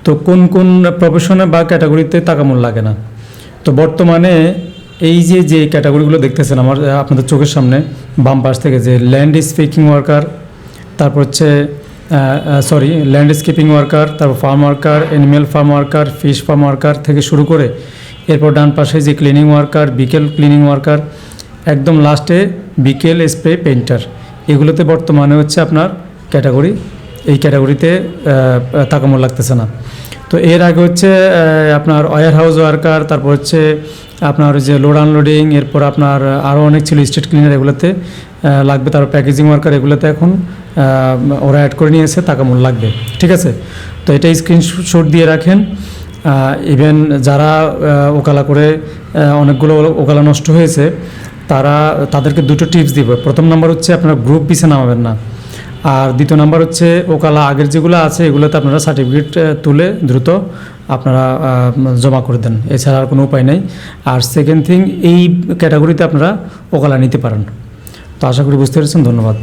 তো কোন কোন প্রফেশনে বা ক্যাটাগরিতে তাকামূল লাগে না। তো বর্তমানে এই যে ক্যাটাগরিগুলো দেখতেছেন আমার আপনাদের চোখের সামনে বাম পাশ থেকে, যে ল্যান্ডস্কেপিং ওয়ার্কার, তারপর হচ্ছে ল্যান্ডস্কেপিং ওয়ার্কার, তারপর farm worker, animal farm worker, fish farm worker থেকে শুরু করে এরপর ডান পাশে যে ক্লিনিং ওয়ার্কার, বিকেল ক্লিনিং ওয়ার্কার, একদম লাস্টে বিকেল স্প্রে পেইন্টার, এগুলোতে বর্তমানে হচ্ছে আপনার ক্যাটাগরি, এই ক্যাটাগরিতে তাকামূল লাগতেছে না। তো এর আগে হচ্ছে আপনার ওয়্যার হাউস ওয়ার্কার, তারপর হচ্ছে আপনার যে লোড আনলোডিং, এরপর আপনার আরও অনেক ছিল স্ট্রিট ক্লিনার, এগুলোতে লাগবে। তারপর প্যাকেজিং ওয়ার্কার, এগুলোতে এখন ওরা অ্যাড করে নিয়েছে তাকামূল লাগবে। ঠিক আছে, তো এটাই স্ক্রিনশট দিয়ে রাখেন। ইভেন যারা ওকালা করে অনেকগুলো ওকালা নষ্ট হয়েছে, তাদেরকে দুটো টিপস দিব। প্রথম নাম্বার হচ্ছে আপনারা গ্রুপ পিছে নামাবেন না, আর দ্বিতীয় নাম্বার হচ্ছে ওকালা আগের যেগুলো আছে এগুলোতে আপনারা সার্টিফিকেট তুলে দ্রুত আপনারা জমা করে দেন, এছাড়া আর কোনো উপায় নেই। আর সেকেন্ড থিং, এই ক্যাটাগরিতে আপনারা ওকালা নিতে পারেন। তো আশা করি বুঝতে পেরেছেন, ধন্যবাদ।